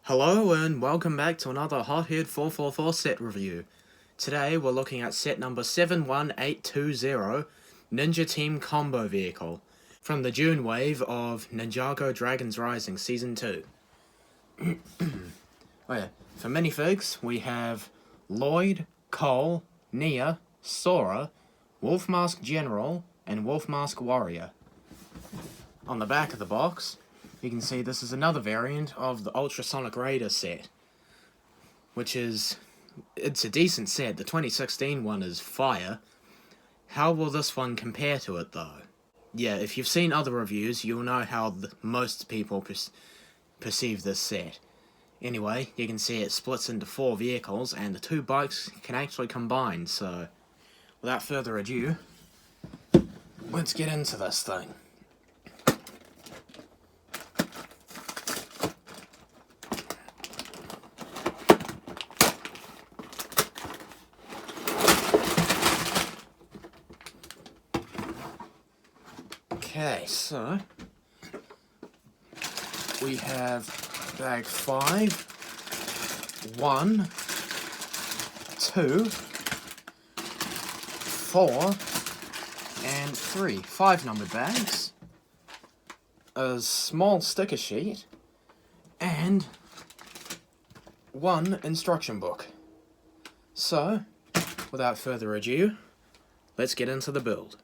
Hello and welcome back to another Hothead 444 set review. Today we're looking at set number 71820, Ninja Team Combo Vehicle, from the June wave of Ninjago Dragons Rising Season 2. For minifigs, we have Lloyd, Cole, Nia, Sora, Wolfmask General, and Wolfmask Warrior. On the back of the box, you can see this is another variant of the Ultrasonic Raider set, it's a decent set. The 2016 one is fire. How will this one compare to it, though? Yeah, if you've seen other reviews, you'll know how most people perceive this set. Anyway, you can see it splits into 4 vehicles, and the 2 bikes can actually combine, so without further ado, let's get into this thing. Okay, so we have bag 5, 1, 2, 4, and 3. 5 numbered bags, a small sticker sheet, and 1 instruction book. So, without further ado, let's get into the build.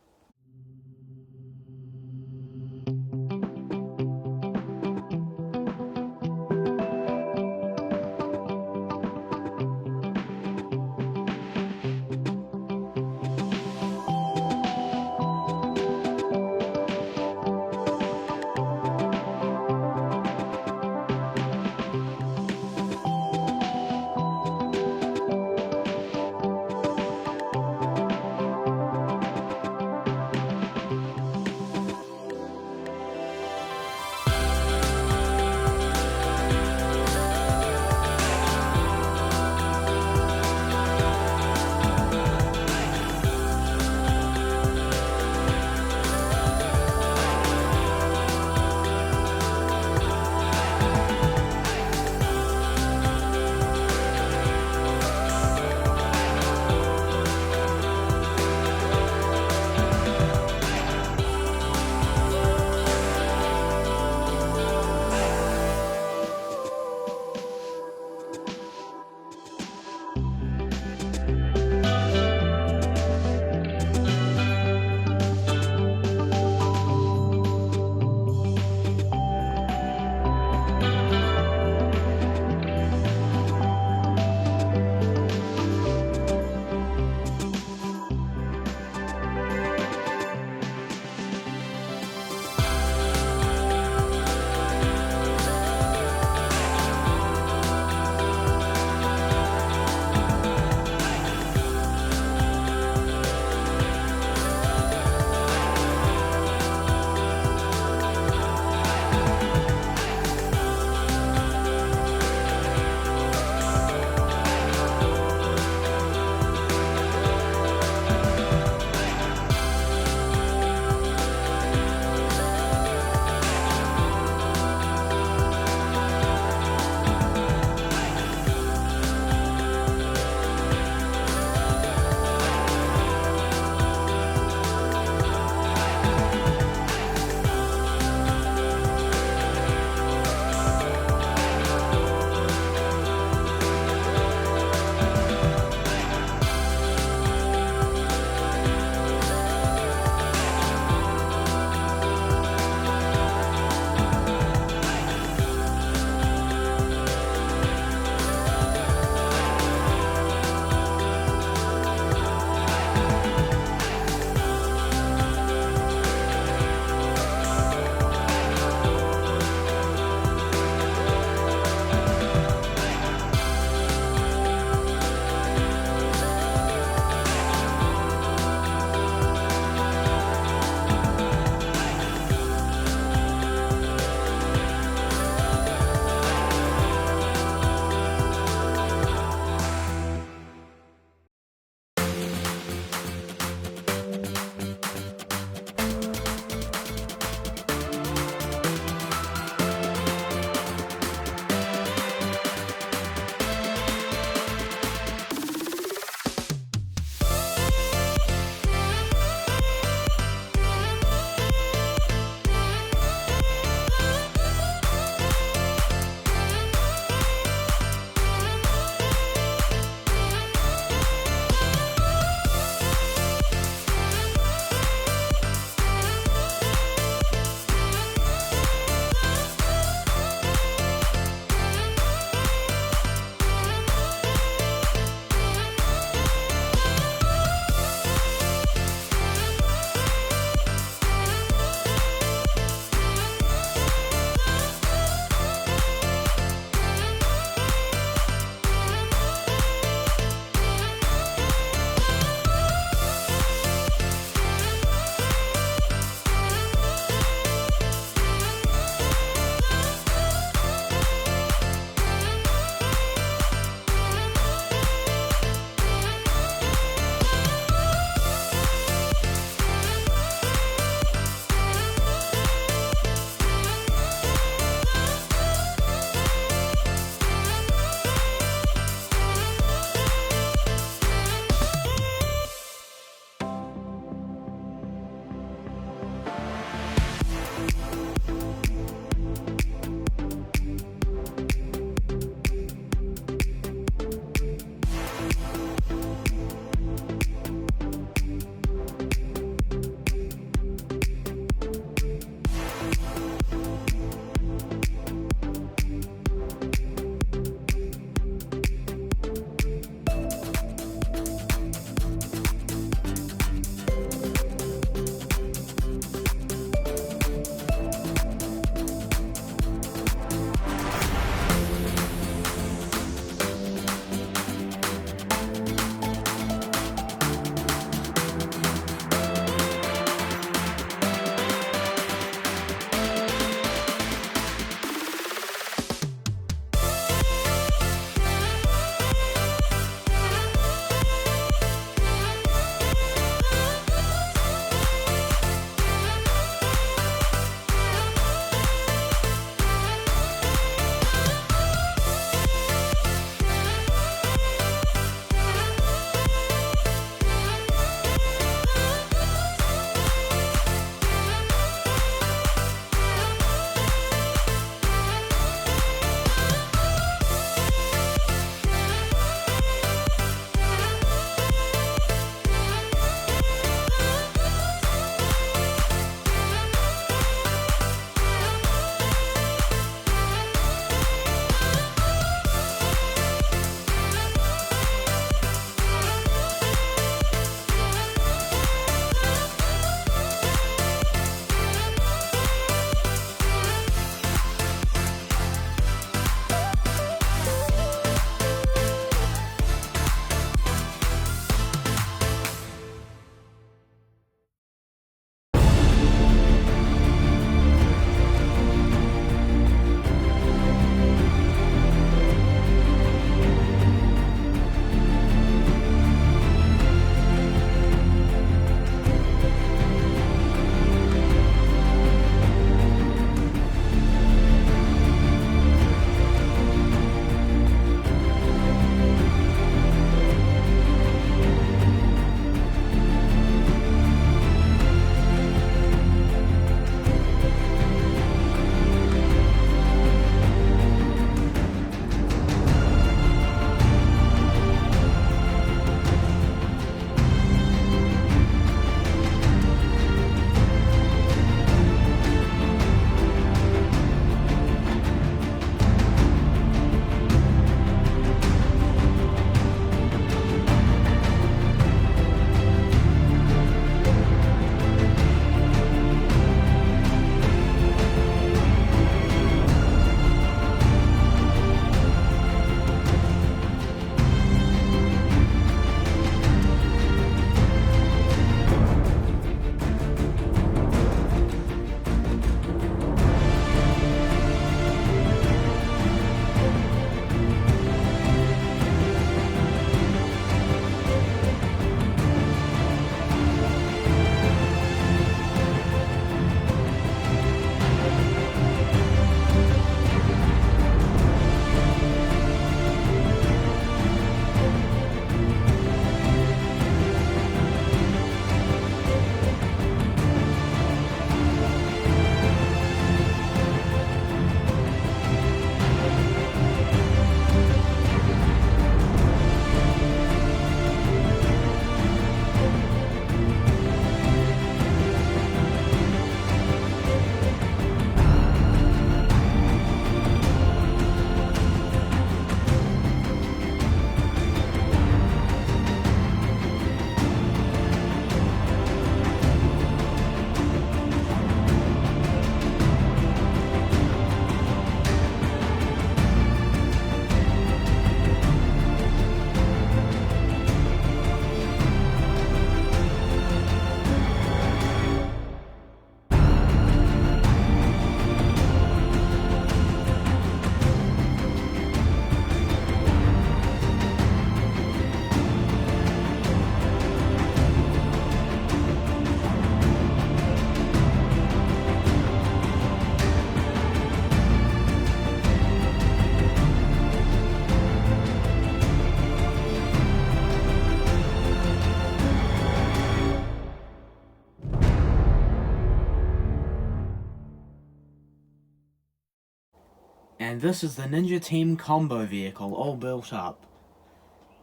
And this is the Ninja Team combo vehicle, all built up.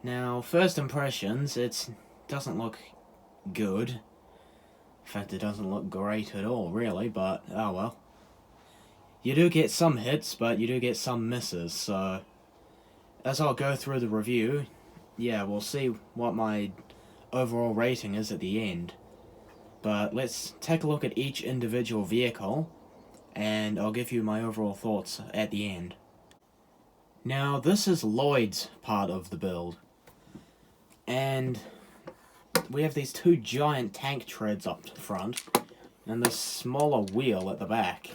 Now, first impressions, it doesn't look good. In fact, it doesn't look great at all, really, but oh well. You do get some hits, but you do get some misses, so as I'll go through the review, yeah, we'll see what my overall rating is at the end. But let's take a look at each individual vehicle, and I'll give you my overall thoughts at the end. Now, this is Lloyd's part of the build, and we have these two giant tank treads up front, and this smaller wheel at the back,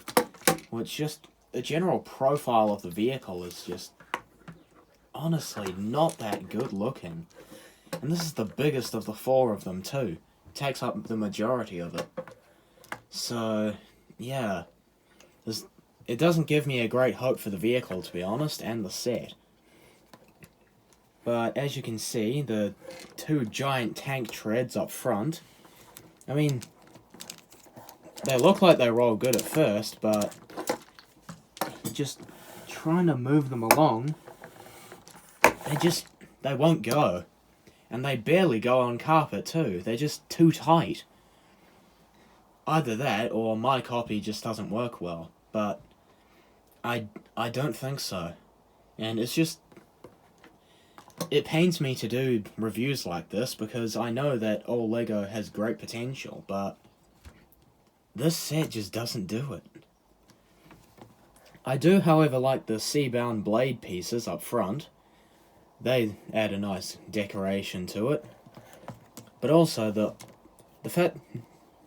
which just, the general profile of the vehicle is just honestly not that good looking. And this is the biggest of the four of them too. It takes up the majority of it. So, yeah. It doesn't give me a great hope for the vehicle, to be honest, and the set. But as you can see, the two giant tank treads up front, I mean, they look like they roll good at first, but just trying to move them along, they won't go. And they barely go on carpet too. They're just too tight. Either that, or my copy just doesn't work well. But I don't think so. And it's just, it pains me to do reviews like this because I know that all LEGO has great potential, but this set just doesn't do it. I do, however, like the Seabound blade pieces up front. They add a nice decoration to it. But also, the fact,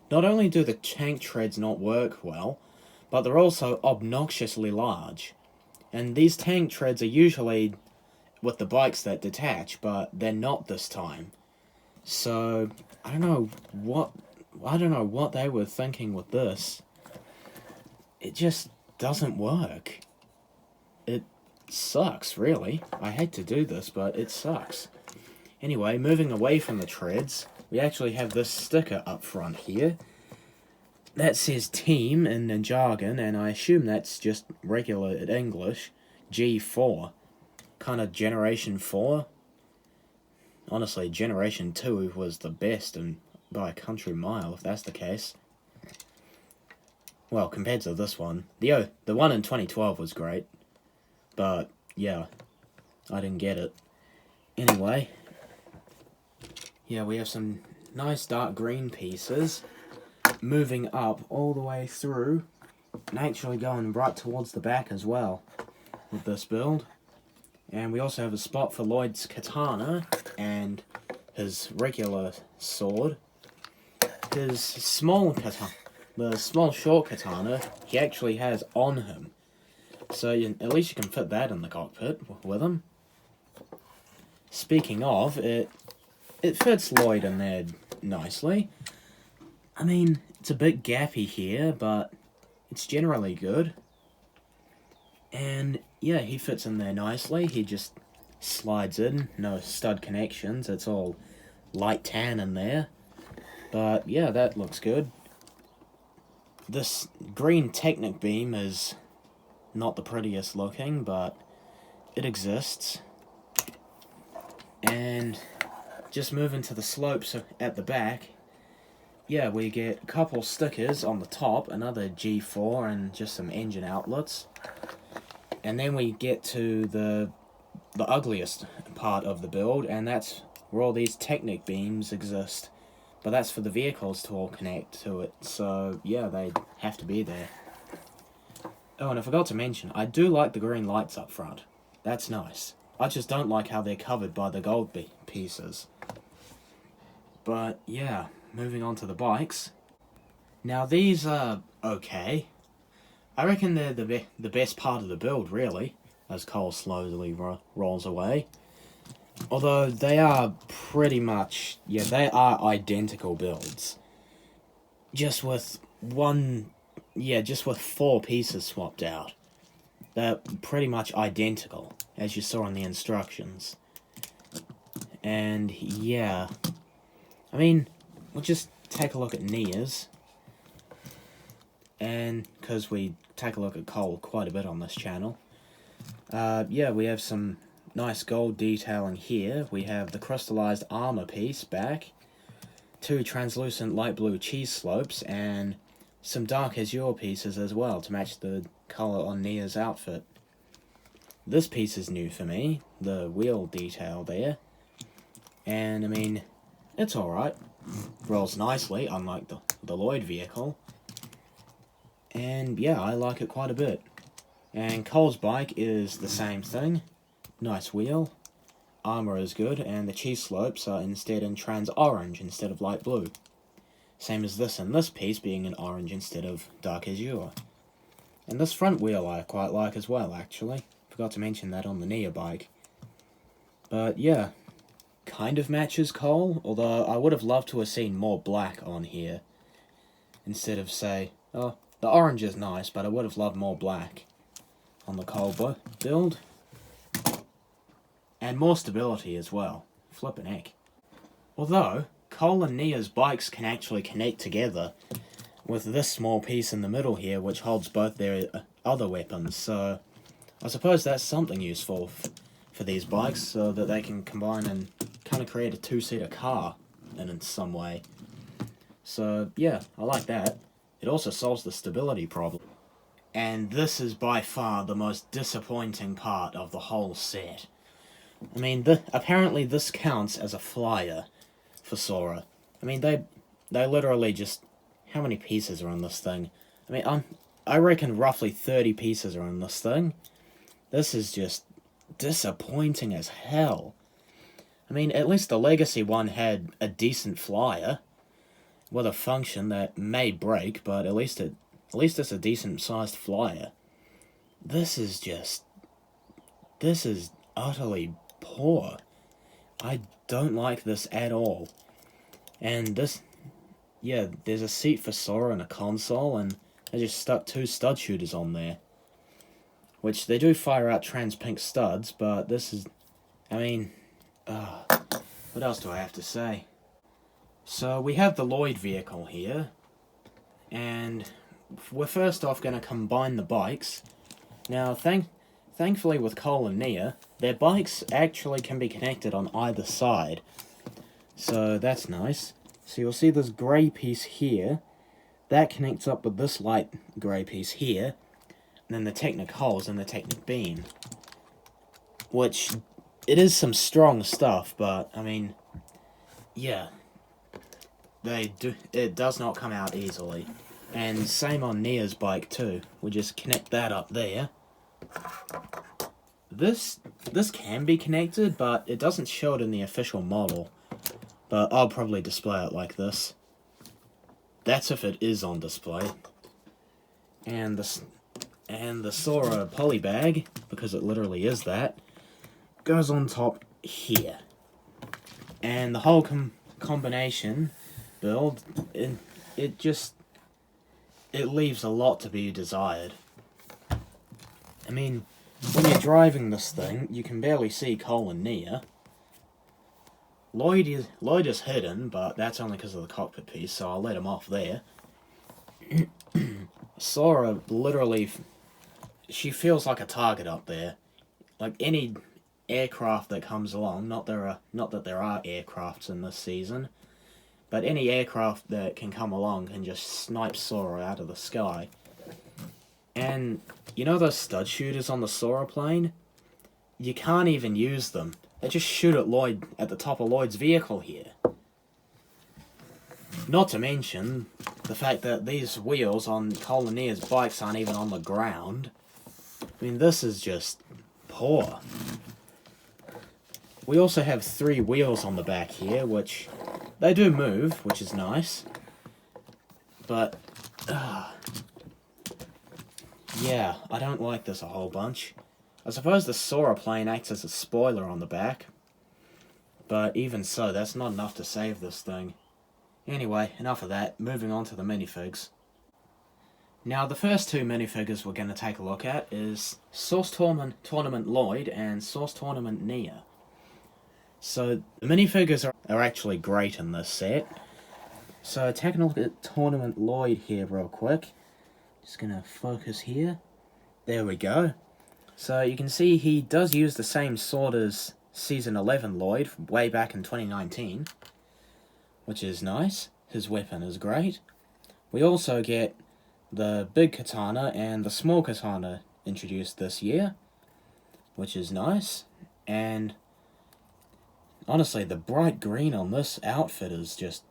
not only do the tank treads not work well, but they're also obnoxiously large. And these tank treads are usually with the bikes that detach, but they're not this time. So, I don't know what they were thinking with this. It just doesn't work. It sucks, really. I hate to do this, but it sucks. Anyway, moving away from the treads, we actually have this sticker up front here. That says Team in jargon, and I assume that's just regular English. G4. Kind of Generation 4. Honestly, Generation 2 was the best, and by a country mile, if that's the case. Well, compared to this one. The one in 2012 was great. But, yeah, I didn't get it. Anyway, yeah, we have some nice dark green pieces moving up all the way through and actually going right towards the back as well with this build. And we also have a spot for Lloyd's katana and his regular sword. His small katana, the small short katana, he actually has on him. So at least you can fit that in the cockpit with him. Speaking of, it fits Lloyd in there nicely. I mean, it's a bit gappy here, but it's generally good. And yeah, he fits in there nicely. He just slides in, no stud connections. It's all light tan in there. But yeah, that looks good. This green Technic beam is not the prettiest looking, but it exists. And just moving to the slopes at the back, yeah, we get a couple stickers on the top, another G4 and just some engine outlets. And then we get to the ugliest part of the build, and that's where all these Technic beams exist. But that's for the vehicles to all connect to it, so yeah, they have to be there. Oh, and I forgot to mention, I do like the green lights up front. That's nice. I just don't like how they're covered by the gold pieces. But yeah, moving on to the bikes. Now these are okay. I reckon they're the best part of the build, really, as Cole slowly rolls away. Although they are pretty much, yeah, they are identical builds. Just with just with 4 pieces swapped out. They're pretty much identical, as you saw in the instructions. And yeah, I mean, we'll just take a look at Nia's. And because we take a look at Cole quite a bit on this channel. Yeah, we have some nice gold detailing here. We have the crystallized armor piece back, 2 translucent light blue cheese slopes, and some dark azure pieces as well to match the color on Nia's outfit. This piece is new for me, the wheel detail there. And, I mean, it's alright. Rolls nicely, unlike the Lloyd vehicle. And, yeah, I like it quite a bit. And Cole's bike is the same thing. Nice wheel. Armor is good, and the cheese slopes are instead in trans orange instead of light blue. Same as this and this piece being in orange instead of dark azure. And this front wheel I quite like as well, actually. Forgot to mention that on the Nia bike. But yeah, kind of matches Cole, although I would have loved to have seen more black on here. Instead of, say, oh, the orange is nice, but I would have loved more black on the Cole build. And more stability as well. Flippin' heck. Although, Cole and Nia's bikes can actually connect together with this small piece in the middle here, which holds both their other weapons, so I suppose that's something useful for these bikes, so that they can combine and kind of create a 2-seater car in some way. So, yeah, I like that. It also solves the stability problem. And this is by far the most disappointing part of the whole set. I mean, apparently this counts as a flyer for Sora. I mean, they literally just... How many pieces are on this thing? I mean, I reckon roughly 30 pieces are on this thing. This is just disappointing as hell. I mean, at least the Legacy one had a decent flyer with a function that may break, but at least it's a decent sized flyer. This is utterly poor. I don't like this at all. And this, yeah, there's a seat for Sora and a console, and they just stuck 2 stud shooters on there. Which, they do fire out trans pink studs, but this is, I mean, what else do I have to say? So, we have the Lloyd vehicle here, and we're first off going to combine the bikes. Now, thankfully with Cole and Nia, their bikes actually can be connected on either side. So, that's nice. So, you'll see this grey piece here. That connects up with this light grey piece here. And then the Technic holes and the Technic beam. Which, it is some strong stuff, but, I mean, yeah. It does not come out easily. And same on Nia's bike too. We just connect that up there. This can be connected, but it doesn't show it in the official model. But I'll probably display it like this. That's if it is on display. And the Sora poly bag, because it literally is that, goes on top here. And the whole combination build, it leaves a lot to be desired. I mean, when you're driving this thing, you can barely see Cole and Nia. Lloyd is hidden, but that's only because of the cockpit piece, so I'll let him off there. Sora literally, she feels like a target up there. Like any aircraft that comes along, not that there are aircrafts in this season, but any aircraft that can come along can just snipe Sora out of the sky. And you know those stud shooters on the Sora plane? You can't even use them. They just shoot at the top of Lloyd's vehicle here. Not to mention the fact that these wheels on Cole and Nia's bikes aren't even on the ground. I mean, this is just poor. We also have 3 wheels on the back here, which they do move, which is nice. But, yeah, I don't like this a whole bunch. I suppose the Sora plane acts as a spoiler on the back. But even so, that's not enough to save this thing. Anyway, enough of that. Moving on to the minifigs. Now, the first 2 minifigures we're going to take a look at is Source Tournament Lloyd and Source Tournament Nia. So, the minifigures are actually great in this set. So, taking a look at Tournament Lloyd here real quick. Just going to focus here. There we go. So you can see he does use the same sword as Season 11 Lloyd way back in 2019, which is nice. His weapon is great. We also get the big katana and the small katana introduced this year, which is nice. And honestly, the bright green on this outfit is just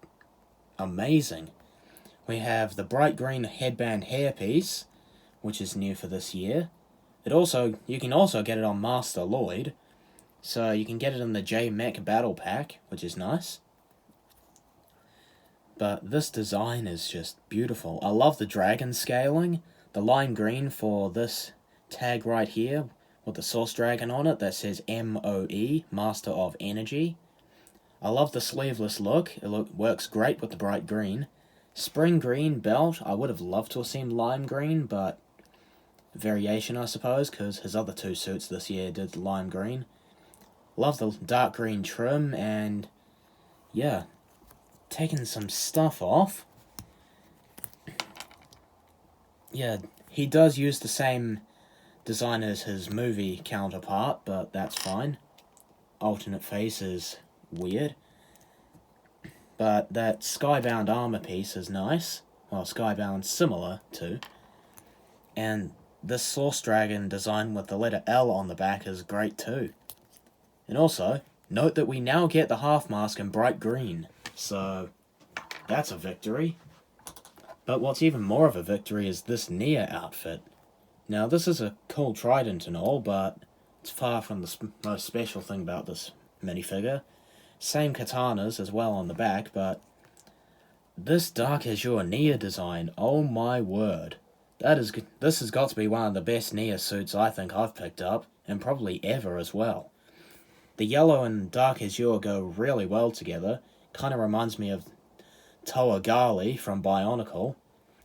amazing. We have the bright green headband hairpiece, which is new for this year. You can also get it on Master Lloyd, so you can get it in the J-Mech Battle Pack, which is nice. But this design is just beautiful. I love the dragon scaling. The lime green for this tag right here with the Source Dragon on it that says MOE, Master of Energy. I love the sleeveless look. It works great with the bright green. Spring green belt. I would have loved to have seen lime green, but variation, I suppose, because his other two suits this year did lime green. Love the dark green trim, and yeah, taking some stuff off. Yeah, he does use the same design as his movie counterpart, but that's fine. Alternate face is weird. But that Skybound armor piece is nice. Well, Skybound similar to. And this Source Dragon design with the letter L on the back is great too. And also, note that we now get the half mask in bright green. So, that's a victory. But what's even more of a victory is this Nia outfit. Now, this is a cool trident and all, but it's far from the most special thing about this minifigure. Same katanas as well on the back, but this Dark Azure Nia design, oh my word. This has got to be one of the best Nia suits I think I've picked up, and probably ever as well. The yellow and Dark Azure go really well together. Kind of reminds me of Toa Gali from Bionicle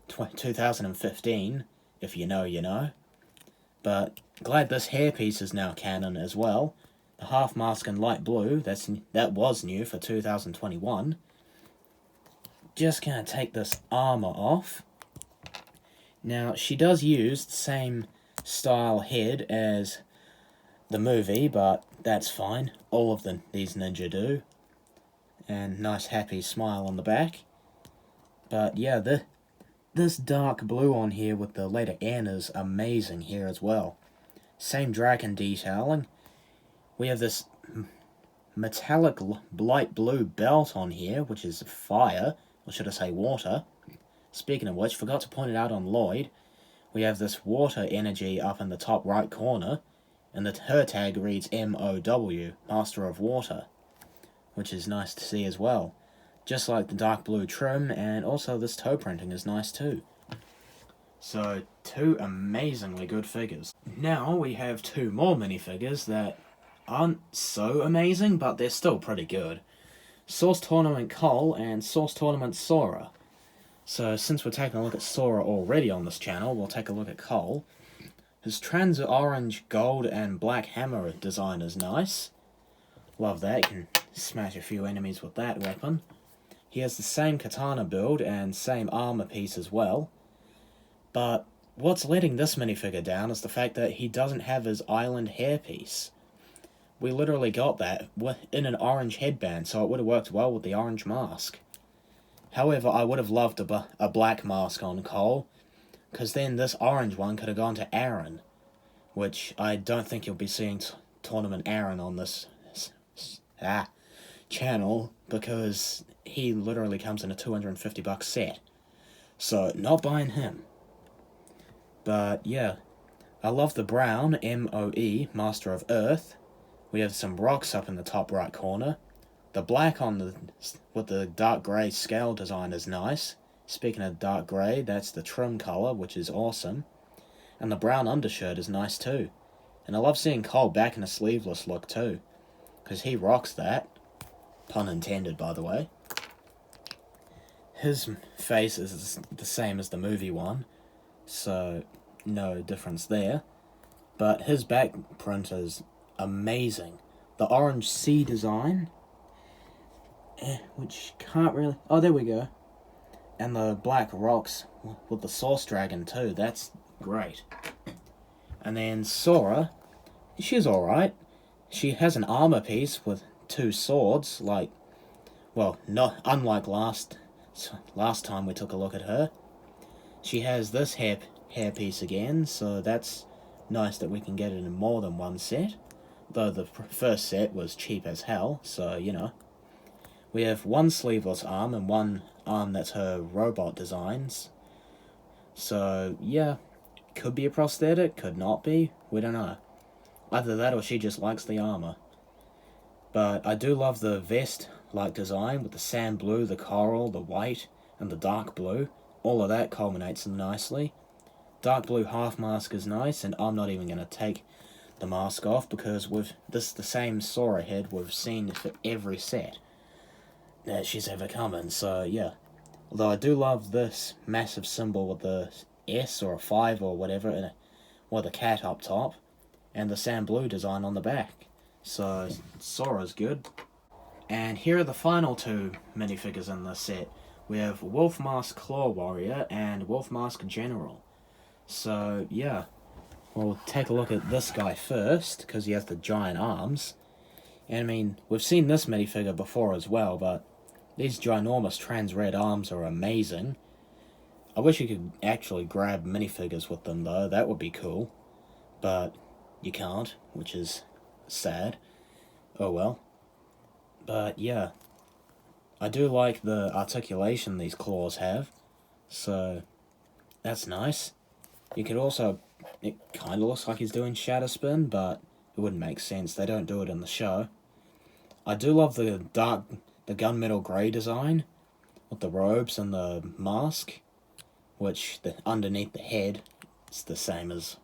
2015, if you know, you know. But glad this hairpiece is now canon as well. The half mask in light blue, that was new for 2021. Just gonna take this armor off. Now, she does use the same style head as the movie, but that's fine. All of these ninja do. And nice happy smile on the back. But yeah, this dark blue on here with the letter N is amazing here as well. Same dragon detailing. We have this metallic light blue belt on here, which is fire, or should I say water. Speaking of which, forgot to point it out on Lloyd. We have this water energy up in the top right corner, and her tag reads MOW, Master of Water, which is nice to see as well. Just like the dark blue trim, and also this toe printing is nice too. So, two amazingly good figures. Now we have two more minifigures that aren't so amazing, but they're still pretty good. Source Tournament Cole and Source Tournament Sora. So, since we're taking a look at Sora already on this channel, we'll take a look at Cole. His trans orange, gold, and black hammer design is nice. Love that, you can smash a few enemies with that weapon. He has the same katana build and same armor piece as well. But what's letting this minifigure down is the fact that he doesn't have his island hairpiece. We literally got that in an orange headband, so it would have worked well with the orange mask. However, I would have loved a black mask on Cole, because then this orange one could have gone to Aaron, which I don't think you'll be seeing Tournament Aaron on this channel, because he literally comes in a $250 set. So, not buying him. But, yeah. I love the brown, MOE, Master of Earth. We have some rocks up in the top right corner. The black with the dark grey scale design is nice. Speaking of dark grey, that's the trim colour, which is awesome. And the brown undershirt is nice too. And I love seeing Cole back in a sleeveless look too, because he rocks that. Pun intended, by the way. His face is the same as the movie one, so no difference there. But his back print is amazing. The orange sea design, which can't really... Oh, there we go. And the black rocks with the Source Dragon too, that's great. And then Sora, she's alright. She has an armor piece with 2 swords, like, well, not unlike last time we took a look at her. She has this hairpiece again, so that's nice that we can get it in more than one set. Though the first set was cheap as hell, so, you know. We have one sleeveless arm and one arm that's her robot designs. So, yeah, could be a prosthetic, could not be, we don't know. Either that or she just likes the armor. But I do love the vest-like design with the sand blue, the coral, the white, and the dark blue. All of that culminates nicely. Dark blue half mask is nice, and I'm not even going to take the mask off because this is the same Sora head we've seen for every set that she's ever come in, so yeah. Although I do love this massive symbol with the S or a 5 or whatever, and the cat up top, and the sand blue design on the back. So Sora's good. And here are the final 2 minifigures in this set. We have Wolf Mask Claw Warrior and Wolf Mask General. So yeah, we'll take a look at this guy first, because he has the giant arms. And I mean, we've seen this minifigure before as well, but these ginormous trans red arms are amazing. I wish you could actually grab minifigures with them though, that would be cool. But you can't, which is sad. Oh well. But yeah, I do like the articulation these claws have, so that's nice. You could also, it kind of looks like he's doing shatter spin, but it wouldn't make sense, they don't do it in the show. I do love the gunmetal grey design with the robes and the mask, which underneath the head is the same as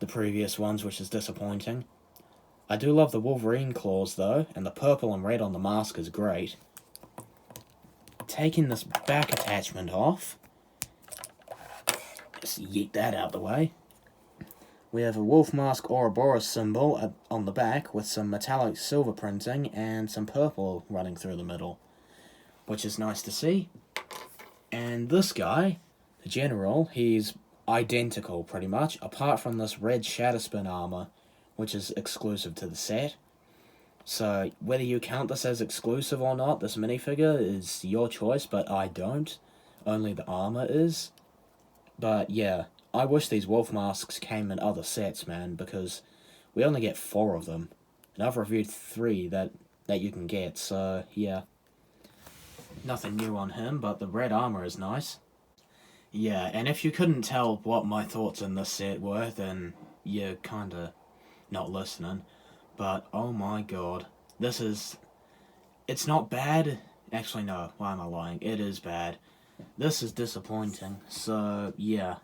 the previous ones, which is disappointing. I do love the Wolverine claws though, and the purple and red on the mask is great. Taking this back attachment off, just yeet that out the way. We have a Wolf Mask Ouroboros symbol on the back with some metallic silver printing and some purple running through the middle, which is nice to see. And this guy, the General, he's identical pretty much, apart from this red Shatterspin armor, which is exclusive to the set. So whether you count this as exclusive or not, this minifigure is your choice, but I don't. Only the armor is. But yeah, I wish these wolf masks came in other sets, man, because we only get 4 of them. And I've reviewed 3 that you can get, so yeah. Nothing new on him, but the red armor is nice. Yeah, and if you couldn't tell what my thoughts on this set were, then you're kinda not listening. But oh my god, it's not bad. Actually no, why am I lying? It is bad. This is disappointing, so yeah.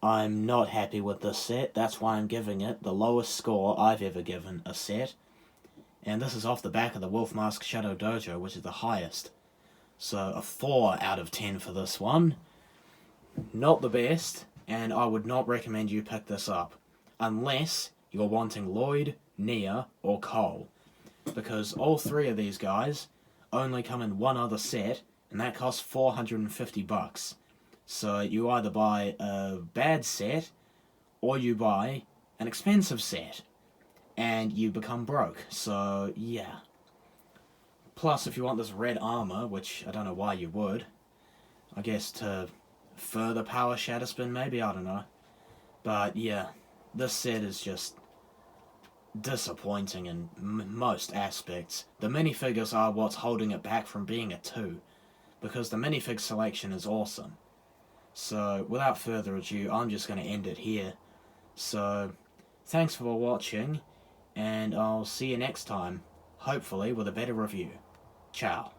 I'm not happy with this set, that's why I'm giving it the lowest score I've ever given a set. And this is off the back of the Wolf Mask Shadow Dojo, which is the highest. So a 4 out of 10 for this one. Not the best, and I would not recommend you pick this up. Unless you're wanting Lloyd, Nia, or Cole. Because all 3 of these guys only come in one other set, and that costs $450. So you either buy a bad set, or you buy an expensive set, and you become broke. So yeah. Plus, if you want this red armor, which I don't know why you would, I guess to further power Shatterspin maybe, I don't know. But yeah, this set is just disappointing in most aspects. The minifigures are what's holding it back from being a 2, because the minifig selection is awesome. So, without further ado, I'm just going to end it here. So, thanks for watching, and I'll see you next time, hopefully with a better review. Ciao.